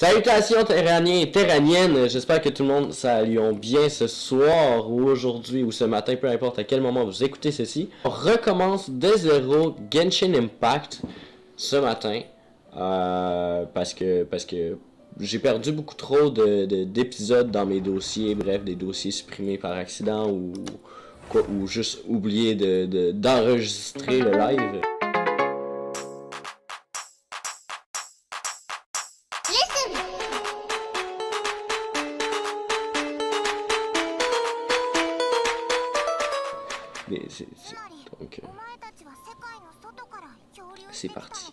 Salutations terraniens et terraniennes, j'espère que tout le monde s'allume bien ce soir ou aujourd'hui ou ce matin, peu importe à quel moment vous écoutez ceci. On recommence de zéro Genshin Impact ce matin parce que j'ai perdu beaucoup trop d'épisodes dans mes dossiers, bref, des dossiers supprimés par accident ou juste oublié d'enregistrer le live. Donc, c'est parti.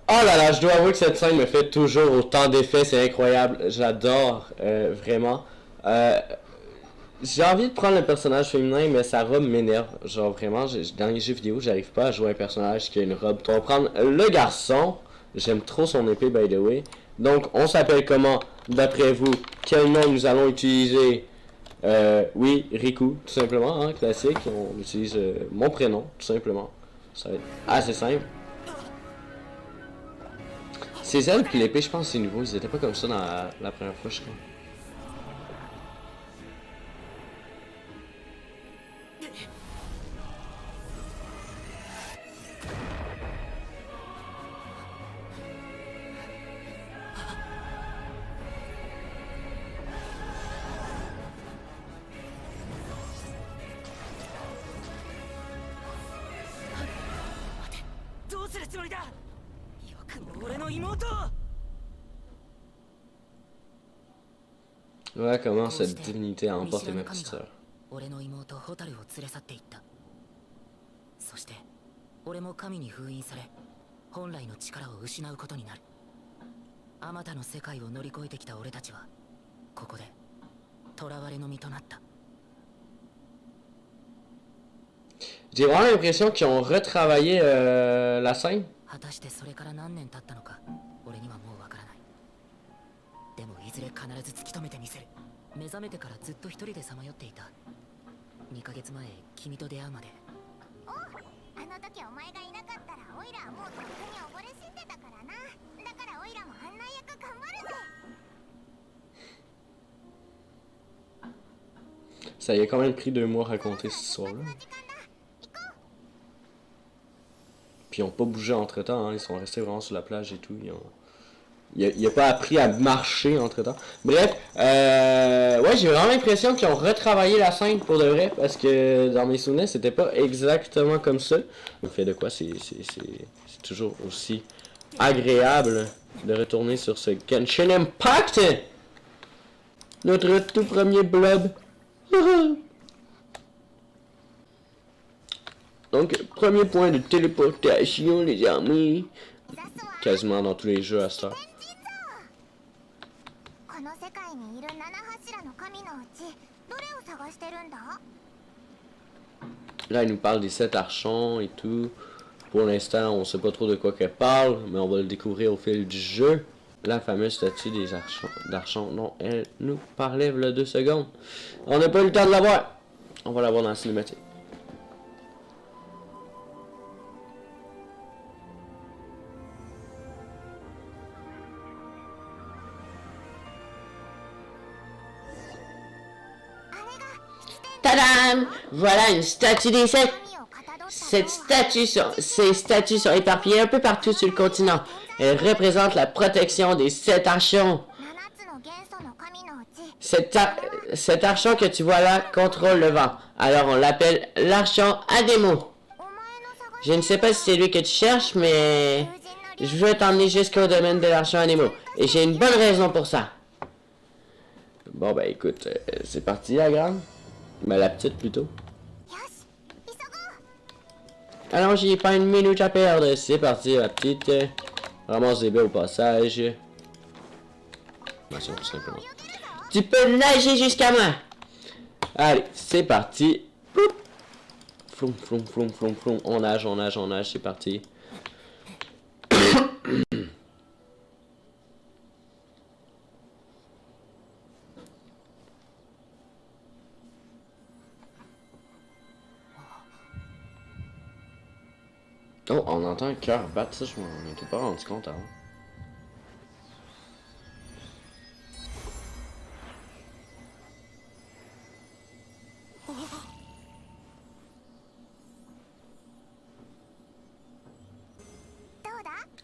Oh là là, je dois avouer que cette scène me fait toujours autant d'effets, c'est incroyable, j'adore, vraiment. J'ai envie de prendre le personnage féminin, mais sa robe m'énerve, genre vraiment, dans les jeux vidéo, j'arrive pas à jouer un personnage qui a une robe. On va prendre le garçon, j'aime trop son épée by the way. Donc, on s'appelle comment, d'après vous, quel nom nous allons utiliser? Oui, Riku, tout simplement, hein, classique, on utilise mon prénom, tout simplement. Ça va être assez simple. Ces ailes puis l'épée, je pense que c'est nouveau. Ils étaient pas comme ça dans la première fois, je crois. Voilà comment cette divinité a emporté ma petite sœur. J'ai vraiment l'impression qu'ils ont retravaillé la scène. Ça y a quand même pris 2 mois à raconter cette histoire-là. Puis ils n'ont pas bougé entre temps, hein. Ils sont restés vraiment sur la plage et tout. Il n'a pas appris à marcher entre temps. Bref, ouais, j'ai vraiment l'impression qu'ils ont retravaillé la scène pour de vrai. Parce que dans mes souvenirs, c'était pas exactement comme ça. Le fait de quoi, c'est toujours aussi agréable de retourner sur ce Genshin Impact. Notre tout premier blob. Donc, premier point de téléportation, les amis. Quasiment dans tous les jeux à ça. Là, il nous parle des 7 archons et tout. Pour l'instant, on sait pas trop de quoi qu'elle parle, mais on va le découvrir au fil du jeu. La fameuse statue des archons dont elle nous parlait il y a 2 secondes. On n'a pas eu le temps de la voir. On va la voir dans la cinématique. Tadam! Voilà une statue des 7. Ces statues sont éparpillées un peu partout sur le continent. Elles représentent la protection des 7 archons. Cet archon que tu vois là contrôle le vent. Alors on l'appelle l'archon Ademo. Je ne sais pas si c'est lui que tu cherches, mais je veux t'emmener jusqu'au domaine de l'archon Ademo. Et j'ai une bonne raison pour ça. Bon ben écoute, c'est parti la grande. Ben la petite plutôt. Allons-y, pas une minute à perdre. C'est parti la petite. Ramasse des baies au passage. Tout simplement. Tu peux nager jusqu'à moi. Allez, c'est parti. Floum, floum, floum, floum, floum. On nage, on nage, on nage. C'est parti. Oh, on entend un cœur battre. Ça, je m'en étais pas rendu compte avant.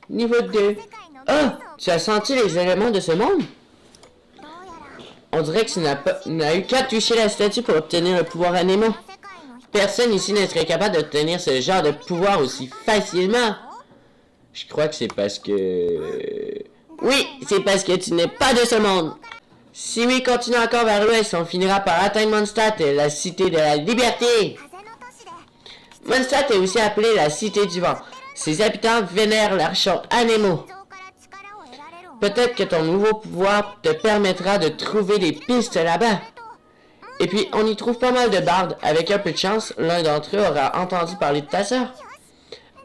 Niveau 2. Ah! Tu as senti les éléments de ce monde? On dirait que tu n'as eu qu'à toucher la statue pour obtenir le pouvoir animaux. Personne ici ne serait capable d'obtenir ce genre de pouvoir aussi facilement. Je crois que c'est parce que... Oui, c'est parce que tu n'es pas de ce monde. Si oui, continue encore vers l'ouest, on finira par atteindre Mondstadt, la cité de la liberté. Mondstadt est aussi appelée la cité du vent. Ses habitants vénèrent l'archon Ademo. Peut-être que ton nouveau pouvoir te permettra de trouver des pistes là-bas. Et puis, on y trouve pas mal de bardes. Avec un peu de chance, l'un d'entre eux aura entendu parler de ta sœur.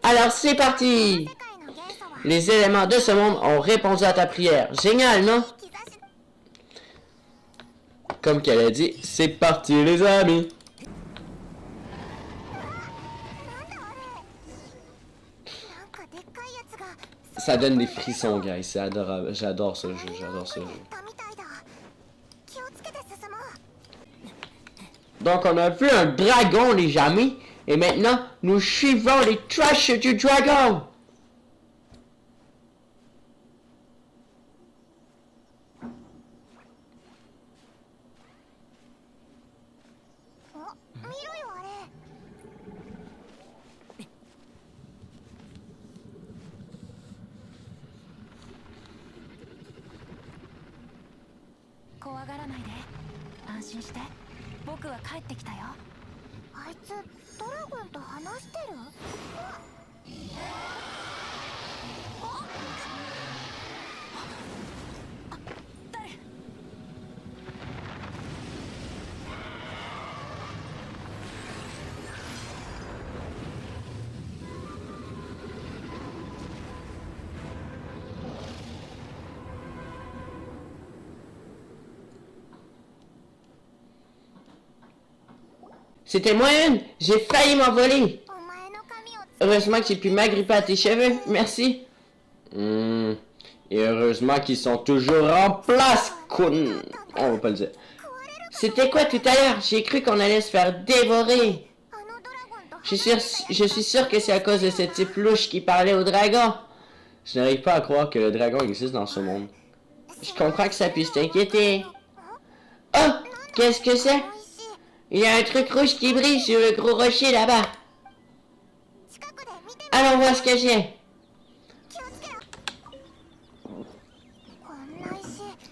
Alors, c'est parti! Les éléments de ce monde ont répondu à ta prière. Génial, non? Comme qu'elle a dit, c'est parti, les amis! Ça donne des frissons, guys. C'est adorable. J'adore ce jeu. J'adore ce jeu. Donc, on a vu un dragon, les amis. Et maintenant, nous suivons les traces du dragon. C'était moi une. J'ai failli m'envoler. Heureusement que j'ai pu m'agripper à tes cheveux. Merci. Et heureusement qu'ils sont toujours en place. On va pas le dire. C'était quoi tout à l'heure? J'ai cru qu'on allait se faire dévorer. Je suis sûr que c'est à cause de ce type louche qui parlait au dragon. Je n'arrive pas à croire que le dragon existe dans ce monde. Je comprends que ça puisse t'inquiéter. Oh! Qu'est-ce que c'est? Il y a un truc rouge qui brille sur le gros rocher là-bas. Allons voir ce que j'ai.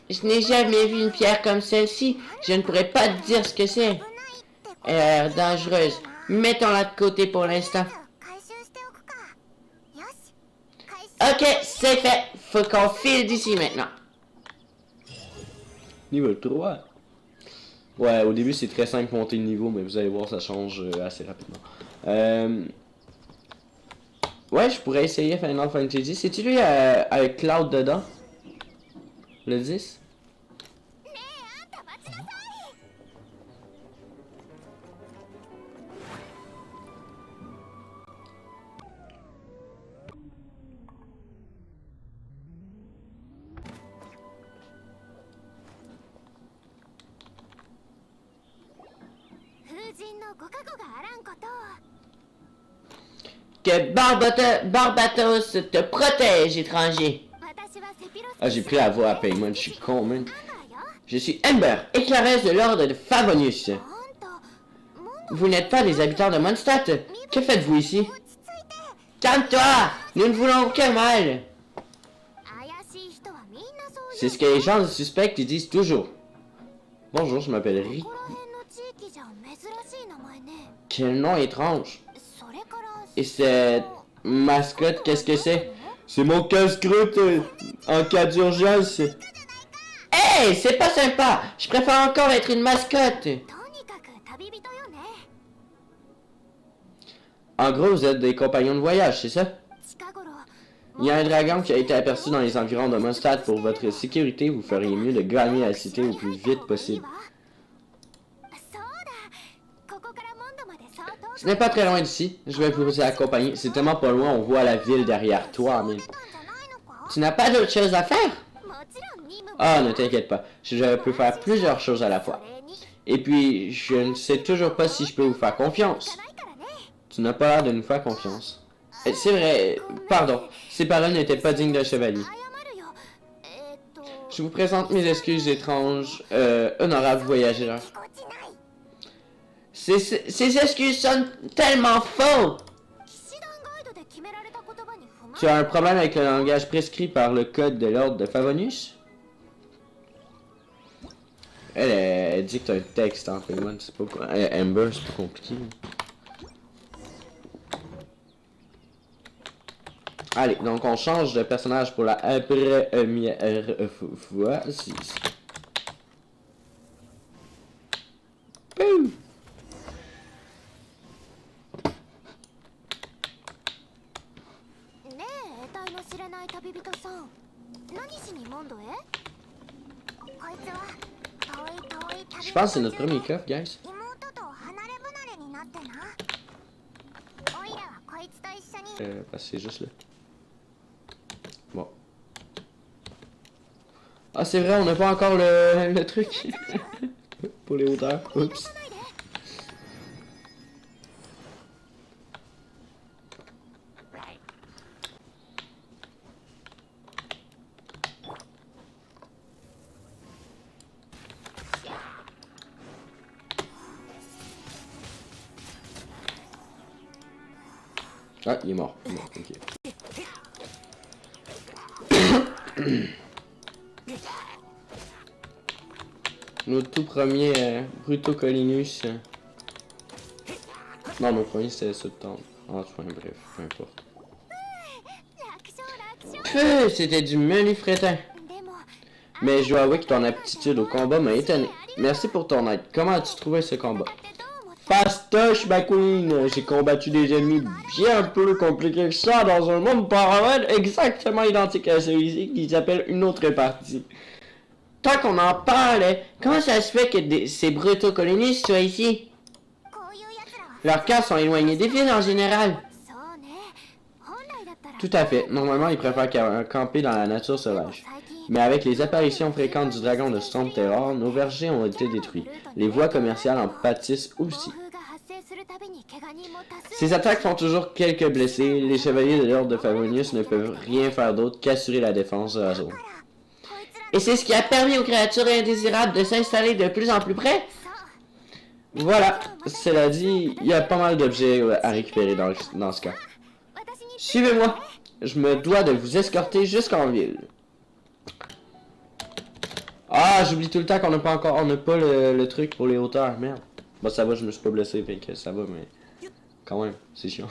Je n'ai jamais vu une pierre comme celle-ci. Je ne pourrais pas te dire ce que c'est. Elle a l'air dangereuse. Mettons-la de côté pour l'instant. Ok, c'est fait. Faut qu'on file d'ici maintenant. Niveau 3. Ouais, au début c'est très simple monter le niveau, mais vous allez voir, ça change assez rapidement. Ouais, je pourrais essayer Final Fantasy. C'est-tu lui avec Cloud dedans? Le 10? Que Barbatos te protège, étranger. Ah, j'ai pris la voix à Paymon, je suis con, man. Je suis Ember, éclairesse de l'ordre de Favonius. Vous n'êtes pas des habitants de Mondstadt. Que faites-vous ici? Calme-toi! Nous ne voulons aucun mal. C'est ce que les gens suspectent et disent toujours. Bonjour, je m'appelle Ri. Quel nom étrange. Et cette mascotte, qu'est-ce que c'est? C'est mon casse-croûte en cas d'urgence. Hey, c'est pas sympa. Je préfère encore être une mascotte. En gros, vous êtes des compagnons de voyage, c'est ça? Il y a un dragon qui a été aperçu dans les environs de Mondstadt. Pour votre sécurité, vous feriez mieux de gagner la cité au plus vite possible. Ce n'est pas très loin d'ici. Je vais vous accompagner. C'est tellement pas loin, on voit la ville derrière toi, mais... Tu n'as pas d'autre chose à faire? Ah, ne t'inquiète pas. Je peux faire plusieurs choses à la fois. Et puis, je ne sais toujours pas si je peux vous faire confiance. Tu n'as pas l'air de nous faire confiance. C'est vrai, pardon. Ces paroles n'étaient pas dignes d'un chevalier. Je vous présente mes excuses étranges, honorables voyageurs. Ces excuses sonnent tellement faux! Tu as un problème avec le langage prescrit par le code de l'ordre de Favonius? Elle dicte un texte en fait, c'est pas quoi. Ember, c'est pas compliqué. Allez, donc on change de personnage pour la première fois. Boum! Je pense que c'est notre premier coffre, guys. Parce que c'est juste là. Bon. Ah, c'est vrai, on n'a pas encore le truc. Pour les hauteurs. Oups. Ah, il est mort. Il est mort. Ok. Notre tout premier Brutocolinus. Non, notre premier c'était septembre. Ah, enfin, bref, peu importe. C'était du menu frétin. Mais je dois avouer que ton aptitude au combat m'a étonné. Merci pour ton aide. Comment as-tu trouvé ce combat? Fastoche, ma queen! J'ai combattu des ennemis bien plus compliqués que ça dans un monde parallèle exactement identique à celui-ci qui s'appelle une autre partie. Tant qu'on en parle, comment ça se fait que ces brutocolonistes soient ici? Leurs cas sont éloignés des villes en général. Tout à fait. Normalement, ils préfèrent camper dans la nature sauvage. Mais avec les apparitions fréquentes du dragon de Storm Terror, nos vergers ont été détruits. Les voies commerciales en pâtissent aussi. Ces attaques font toujours quelques blessés. Les chevaliers de l'ordre de Favonius ne peuvent rien faire d'autre qu'assurer la défense de la zone. Et c'est ce qui a permis aux créatures indésirables de s'installer de plus en plus près? Voilà. Cela dit, il y a pas mal d'objets à récupérer dans ce cas. Suivez-moi. Je me dois de vous escorter jusqu'en ville. Ah, j'oublie tout le temps qu'on n'a pas encore... On n'a pas le truc pour les hauteurs, merde. Bon, ça va, je me suis pas blessé, fait que ça va, mais... Quand même, c'est chiant.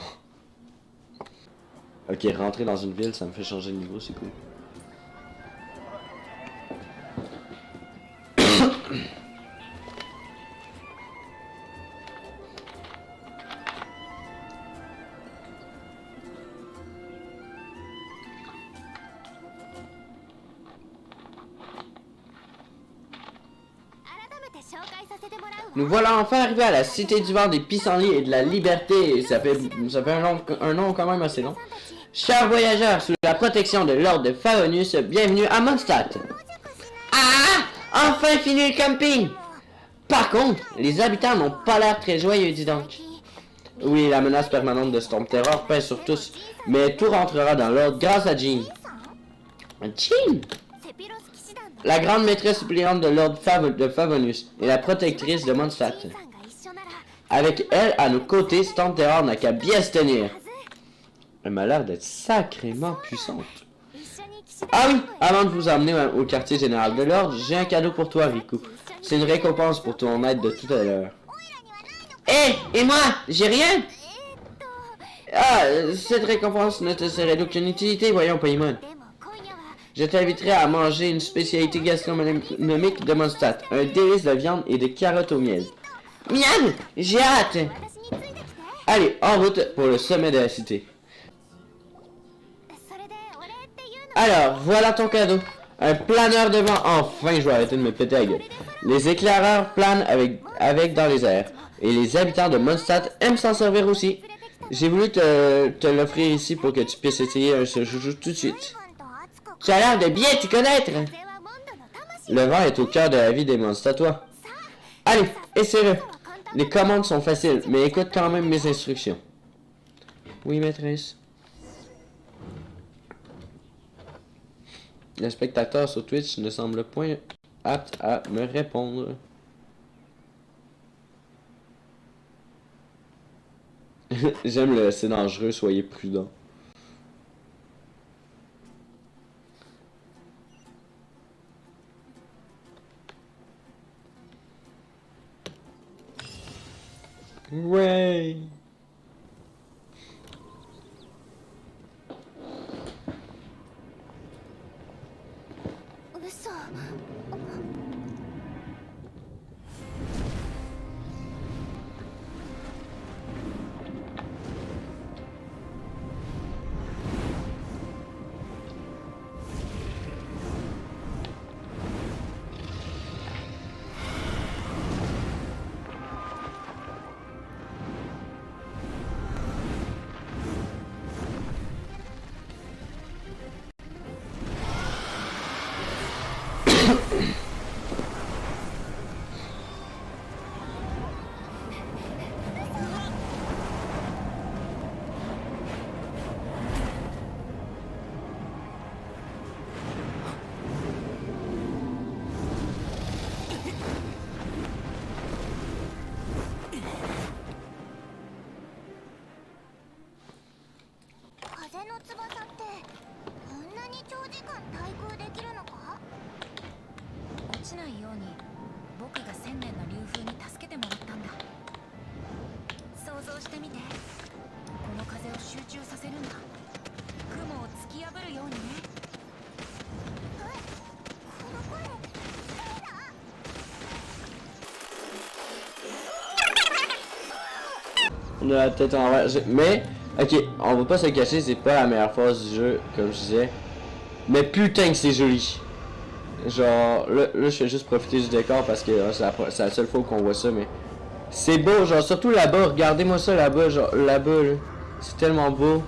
Ok, rentrer dans une ville, ça me fait changer de niveau, c'est cool. Nous voilà enfin arrivés à la cité du vent des pissenlits et de la liberté. Ça fait un nom quand même assez long. Chers voyageurs, sous la protection de l'ordre de Favonius, bienvenue à Mondstadt. Ah! Enfin fini le camping! Par contre, les habitants n'ont pas l'air très joyeux, dis donc. Oui, la menace permanente de Storm Terror pèse sur tous, mais tout rentrera dans l'ordre grâce à Jean. Jean? la grande maîtresse suppliante de l'ordre de Favonius et la protectrice de Mondstadt. Avec elle à nos côtés, Stanterror n'a qu'à bien se tenir. Elle m'a l'air d'être sacrément puissante. Ah oui, avant de vous emmener au quartier général de l'ordre, j'ai un cadeau pour toi, Riku. C'est une récompense pour ton aide de tout à l'heure. Hé, et moi, j'ai rien? Ah, cette récompense ne te serait d'aucune utilité, voyons, Paimon. Je t'inviterai à manger une spécialité gastronomique de Mondstadt, un délice de viande et de carottes au miel. Miam! J'ai hâte! Allez, en route pour le sommet de la cité. Alors, voilà ton cadeau. Un planeur de vent. Enfin, je vais arrêter de me péter la gueule. Les éclaireurs planent avec dans les airs. Et les habitants de Mondstadt aiment s'en servir aussi. J'ai voulu te l'offrir ici pour que tu puisses essayer ce joujou tout de suite. Tu as l'air de bien t'y connaître. Le vent est au cœur de la vie des Mondstadtois. Allez, essaie-le. Les commandes sont faciles, mais écoute quand même mes instructions. Oui, maîtresse. Le spectateur sur Twitch ne semble point apte à me répondre. J'aime le c'est dangereux, soyez prudent. Ouais. On a la tête en envers. Mais, ok, on va pas se cacher, c'est pas la meilleure phase du jeu, comme je disais. Mais putain que c'est joli. Genre, là, je fais juste profiter du décor parce que c'est la seule fois qu'on voit ça, mais... C'est beau, genre, surtout là-bas, regardez-moi ça là-bas, genre, là-bas, là. C'est tellement beau.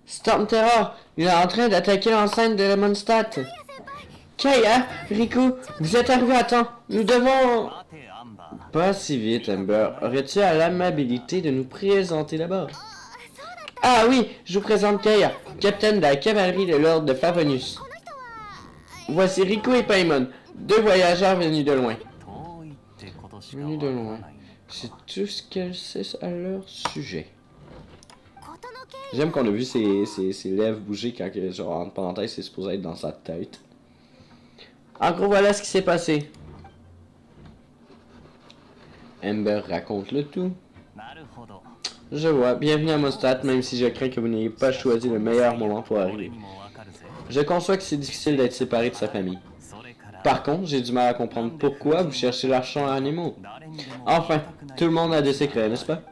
Stanterror, il est en train d'attaquer l'enceinte de la Mondstadt. Kaeya, Riku, vous êtes arrivés à temps. Nous devons... Pas si vite, Amber. Aurais-tu l'amabilité de nous présenter d'abord? Ah oui, je vous présente Kaeya, capitaine de la cavalerie de l'ordre de Favonius. Voici Riku et Paimon, deux voyageurs venus de loin. Venus de loin. C'est tout ce qu'elle sait à leur sujet. J'aime qu'on a vu ses lèvres bouger quand, genre, entre parenthèses, c'est supposé être dans sa tête. En gros, voilà ce qui s'est passé. Amber raconte le tout. Je vois. Bienvenue à Mondstadt, même si je crains que vous n'ayez pas choisi le meilleur moment pour arriver. Je conçois que c'est difficile d'être séparé de sa famille. Par contre, j'ai du mal à comprendre pourquoi vous cherchez l'argent à animaux. Enfin, tout le monde a des secrets, n'est-ce pas?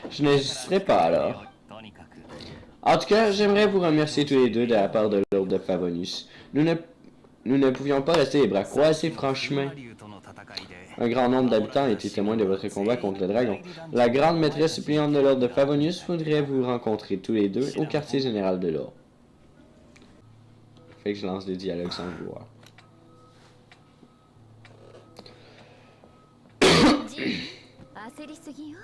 Je n'hésiterai pas alors. En tout cas, j'aimerais vous remercier tous les deux de la part de l'ordre de Favonius. Nous ne pouvions pas rester les bras croisés, franchement. Un grand nombre d'habitants étaient témoins de votre combat contre le dragon. La grande maîtresse suppliante de l'ordre de Favonius voudrait vous rencontrer tous les deux au quartier général de l'ordre. Fait que je lance des dialogues sans le vouloir. 焦りすぎよ。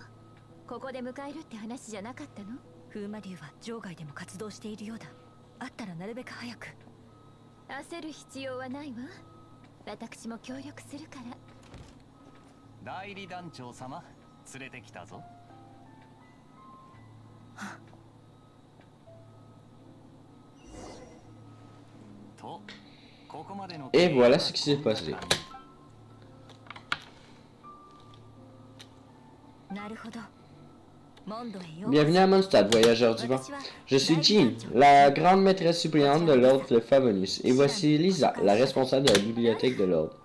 ここで迎えるって話じゃなかったの？風魔竜は場外でも活動しているようだ。あったらなるべく早く。焦る必要はないわ。私も協力するから。代理団長様、連れてきたぞ。Et voilà ce qui s'est passé. Bienvenue à Mondstadt, voyageur du vent. Je suis Jean, la grande maîtresse suppléante de l'ordre de Favonius, et voici Lisa, la responsable de la bibliothèque de l'ordre.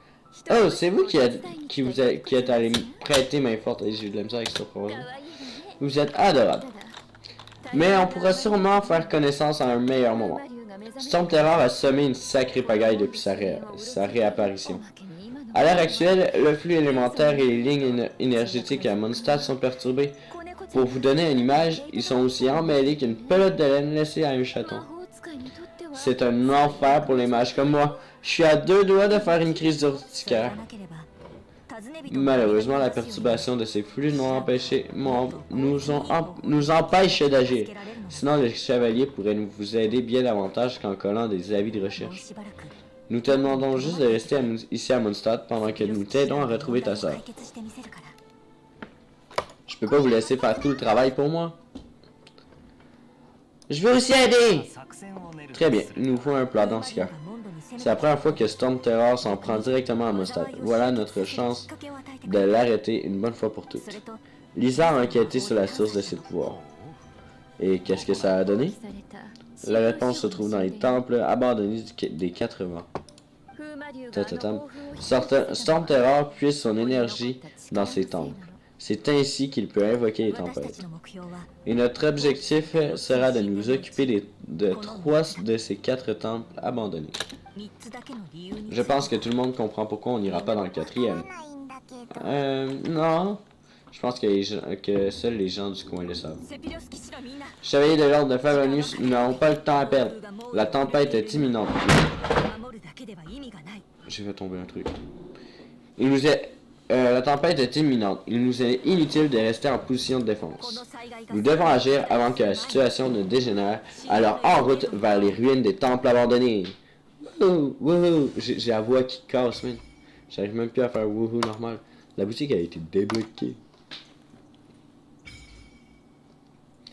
Oh, c'est vous qui êtes allé me prêter main forte. Et j'ai eu de la misère avec ça pour vous. Vous êtes adorable. Mais on pourra sûrement faire connaissance à un meilleur moment. Storm Terror a semé une sacrée pagaille depuis sa réapparition. À l'heure actuelle, le flux élémentaire et les lignes énergétiques à Mondstadt sont perturbés. Pour vous donner une image, ils sont aussi emmêlés qu'une pelote de laine laissée à un chaton. C'est un enfer pour les mages comme moi. Je suis à 2 doigts de faire une crise d'urticaire. Malheureusement, la perturbation de ces flux nous empêche d'agir. Sinon, le chevalier pourrait vous aider bien davantage qu'en collant des avis de recherche. Nous te demandons juste de rester ici à Mondstadt pendant que nous t'aidons à retrouver ta sœur. Je peux pas vous laisser faire tout le travail pour moi. Je veux aussi aider! Très bien, il nous faut un plan dans ce cas. C'est la première fois que Storm Terror s'en prend directement à Mondstadt. Voilà notre chance de l'arrêter une bonne fois pour toutes. Lisa a enquêté sur la source de ses pouvoirs. Et qu'est-ce que ça a donné? La réponse se trouve dans les temples abandonnés des 4 vents. Storm Terror puise son énergie dans ces temples. C'est ainsi qu'il peut invoquer les tempêtes. Et notre objectif sera de nous occuper de 3 de ces 4 temples abandonnés. Je pense que tout le monde comprend pourquoi on n'ira pas dans le 4e. Non. Je pense que seuls les gens du coin le savent. Chevalier de l'ordre de Favonius, nous n'avons pas le temps à perdre. La tempête est imminente. J'ai fait tomber un truc. La tempête est imminente. Il nous est inutile de rester en position de défense. Nous devons agir avant que la situation ne dégénère. Alors en route vers les ruines des temples abandonnés. Wouhou, wouhou. J'ai la voix qui casse, man. J'arrive même plus à faire wouhou normal. La boutique a été débloquée.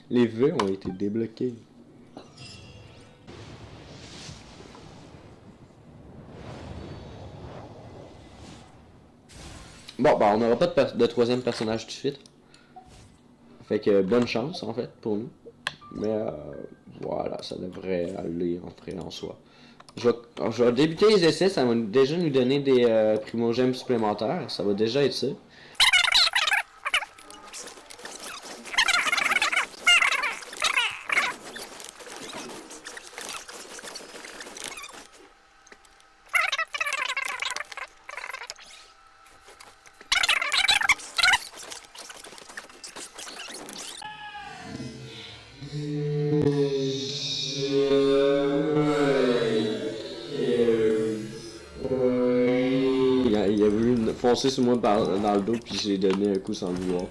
Les vœux ont été débloqués. Bon, bah on n'aura pas de 3e personnage tout de suite. Fait que bonne chance en fait pour nous. Mais voilà, ça devrait aller en soi. Je vais débuter les essais, ça va déjà nous donner des primogèmes supplémentaires. Ça va déjà être ça. Il a voulu foncer sur moi dans le dos, puis j'ai donné un coup sans le vouloir.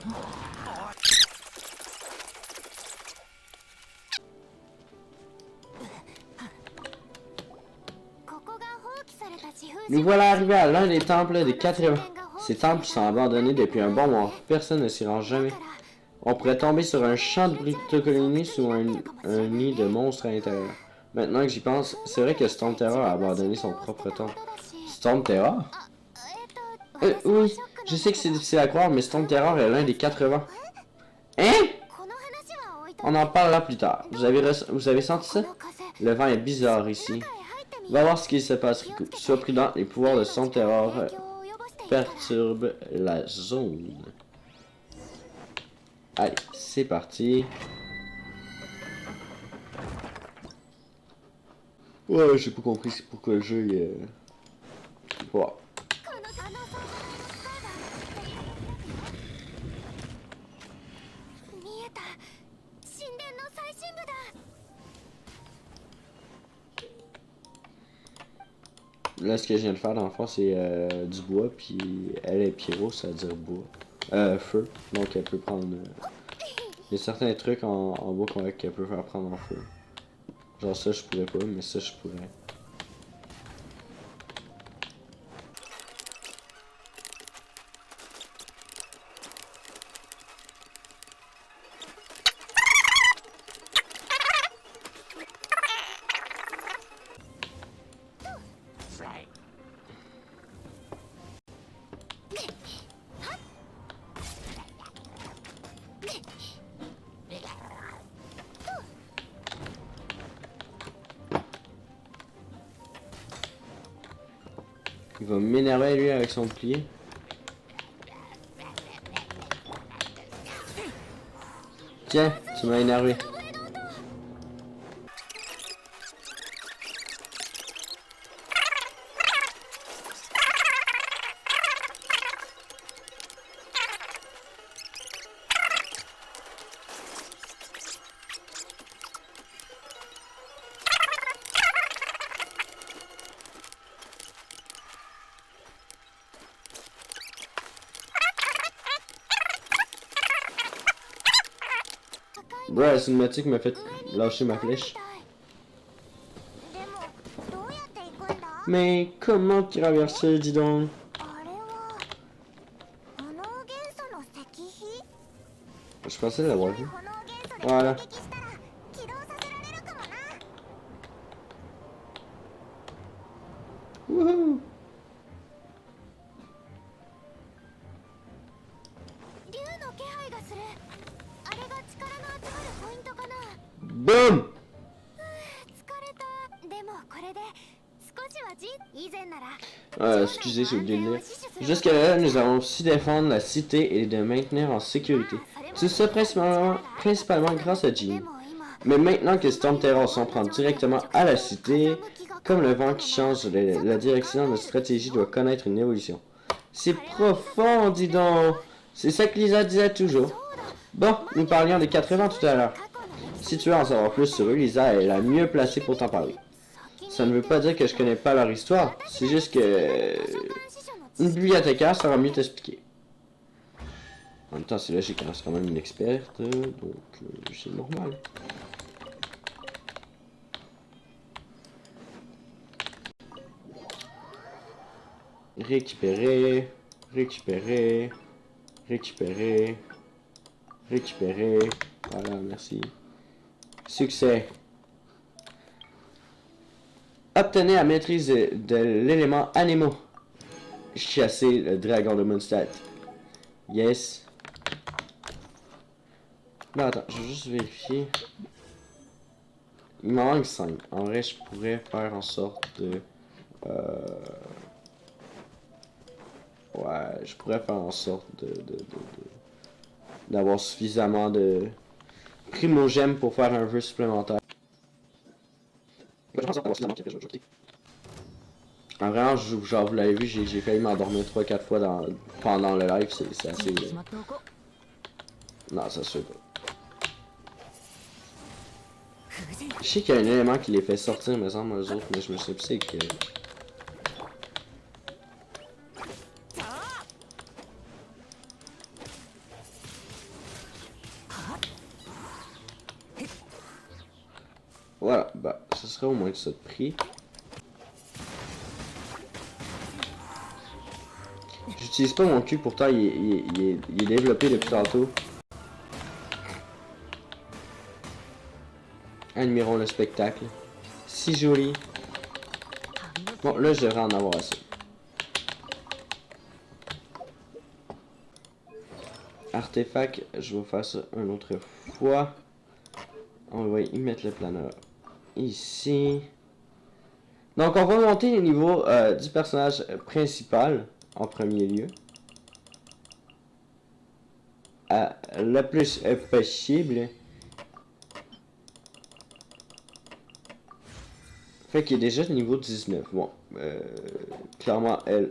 Nous voilà arrivés à l'un des temples des 4 vents. Ces temples sont abandonnés depuis un bon moment. Personne ne s'y rend jamais. On pourrait tomber sur un champ de brictocolinis ou un nid de monstres à l'intérieur. Maintenant que j'y pense, c'est vrai que Storm Terror a abandonné son propre temple. Storm Terror? Oui, je sais que c'est difficile à croire, mais Storm Terror est l'un des 4 vents. Hein? On en parlera plus tard. Vous avez senti ça? Le vent est bizarre ici. Va voir ce qui se passe, Riku. Sois prudent, les pouvoirs de son terror perturbent la zone. Allez, c'est parti. Ouais, j'ai pas compris c'est pourquoi le jeu est... Ouais. Là, ce que je viens de faire, dans le fond, c'est du bois, puis elle est pyro, ça veut dire bois. Feu. Donc, elle peut prendre... il y a certains trucs en bois qu'elle peut faire prendre en feu. Genre ça, je pourrais pas, mais ça, je pourrais. Il va m'énerver lui avec son bouclier. Tiens, tu m'as énervé. Bro, la cinématique m'a fait lâcher ma flèche. Mais comment traverser, dis donc? Je pensais l'avoir vu. Voilà. Wouhou! Boum! Excusez, j'ai oublié de lire. Jusqu'à là, nous avons aussi défendre la cité et de maintenir en sécurité. Tout ça principalement grâce à Jean. Mais maintenant que Storm Terror s'en prend directement à la cité, comme le vent qui change la direction, notre stratégie doit connaître une évolution. C'est profond, dis donc! C'est ça que Lisa disait toujours. Bon, nous parlions des 80 tout à l'heure. Si tu veux en savoir plus sur eux, Lisa est la mieux placée pour t'en parler. Ça ne veut pas dire que je connais pas leur histoire, c'est juste que... une bibliothécaire saura mieux t'expliquer. En même temps, c'est logique, hein, c'est quand même une experte, donc c'est normal. Récupérer, récupérer, récupérer, récupérer. Voilà, merci. Succès. Obtenez la maîtrise de l'élément animaux. Chasser le dragon de Mondstadt. Yes. Non, attends, je vais juste vérifier. Il m'en manque 5. En vrai, je pourrais faire en sorte de... ouais, je pourrais faire en sorte d'avoir suffisamment de primogèmes pour faire un vœu supplémentaire. En vraiment, genre vous l'avez vu, j'ai failli m'endormir 3-4 fois pendant le live, c'est assez... Non, ça se fait pas. Je sais qu'il y a un élément qui les fait sortir, me semble, eux autres, mais je me sais plus c'est que... Voilà, bah, ce serait au moins ça de prix. J'utilise pas mon cul, pourtant il est développé depuis tantôt. Admirons le spectacle. Si joli. Bon, là, je devrais en avoir assez. artefact, je vais faire ça une autre fois. On va y mettre le planeur ici. Donc on va monter les niveaux du personnage principal en premier lieu. Le plus possible. Fait qu'il est déjà niveau 19. Bon, clairement, elle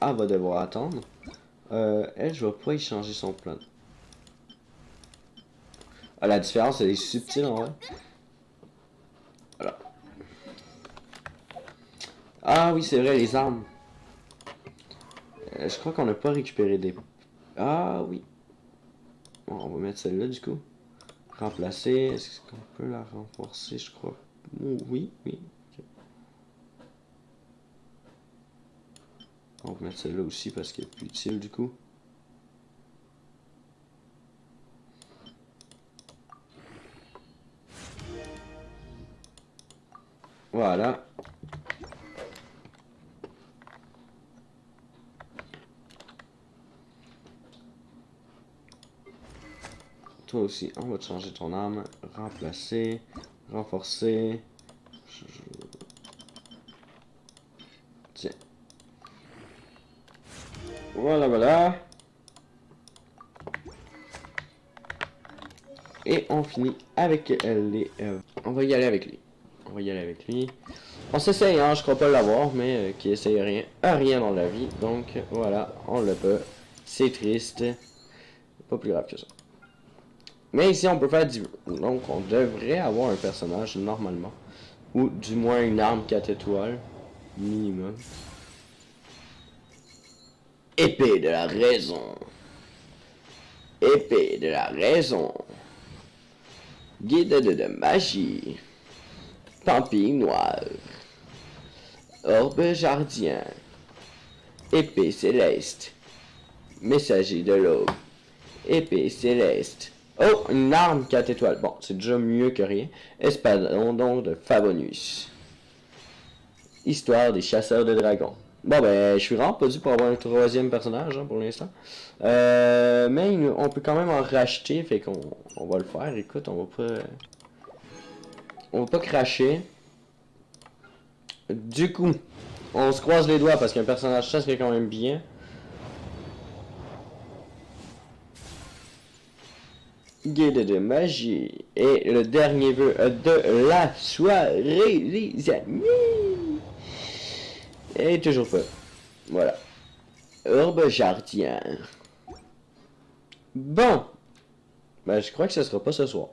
va devoir attendre. Elle, je vais pas y changer son plan. Ah, la différence, elle est subtile en vrai. Voilà. Ah oui, c'est vrai, les armes. Je crois qu'on n'a pas récupéré des... Ah oui. Bon, on va mettre celle-là du coup. Remplacer. Est-ce qu'on peut la renforcer, je crois. Oui, oui. Okay. On va mettre celle-là aussi parce qu'elle est plus utile du coup. Voilà. Toi aussi, on va te changer ton arme. Remplacer. Renforcer. Tiens. Voilà, voilà. Et on finit avec les... on va y aller avec lui. On va y aller avec lui. On s'essaye, hein, je crois pas l'avoir, mais qui essaye rien dans la vie. Donc voilà, on l'a pas. C'est triste. Pas plus grave que ça. Mais ici, on peut faire du... Donc on devrait avoir un personnage normalement. Ou du moins une arme 4 étoiles. Minimum. Épée de la raison. Épée de la raison. Guide de magie. Pampille noire. Orbe jardien. Épée céleste. Messager de l'aube. Épée céleste. Oh, une arme 4 étoiles. Bon, c'est déjà mieux que rien. Espadon de Favonius. Histoire des chasseurs de dragons. Bon, ben, je suis vraiment pas dû pour avoir un troisième personnage, hein, pour l'instant. Mais on peut quand même en racheter, fait qu'on va le faire. Écoute, on va pas cracher. Du coup, on se croise les doigts parce qu'un personnage chasse est quand même bien. Guide de magie. Et le dernier vœu de la soirée, les amis. Et toujours pas. Voilà. Orbe jardien. Bon. Ben, je crois que ce sera pas ce soir.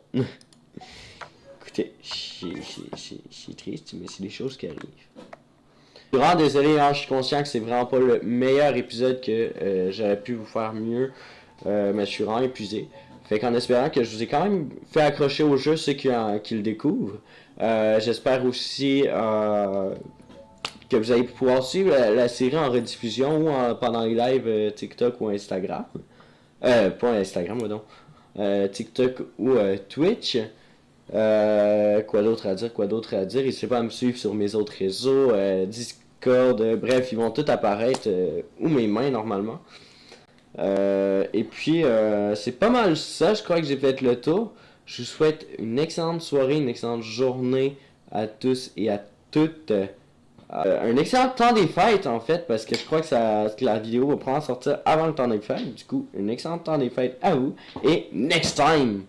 Écoutez, c'est triste, mais c'est des choses qui arrivent. Je suis vraiment désolé, hein, je suis conscient que c'est vraiment pas le meilleur épisode que j'aurais pu vous faire mieux. Mais je suis vraiment épuisé. Fait qu'en espérant que je vous ai quand même fait accrocher au jeu ceux qui le découvrent. J'espère aussi que vous allez pouvoir suivre la série en rediffusion ou pendant les lives TikTok ou Instagram. Pas Instagram, donc. TikTok ou Twitch. Quoi d'autre à dire? N'hésitez pas à me suivre sur mes autres réseaux, Discord, bref, ils vont tous apparaître, ou mes mains normalement. Et puis, c'est pas mal ça, je crois que j'ai fait le tour. Je vous souhaite une excellente soirée, une excellente journée à tous et à toutes. Un excellent temps des fêtes en fait, parce que je crois que la vidéo va probablement sortir avant le temps des fêtes. Du coup, un excellent temps des fêtes à vous, et next time!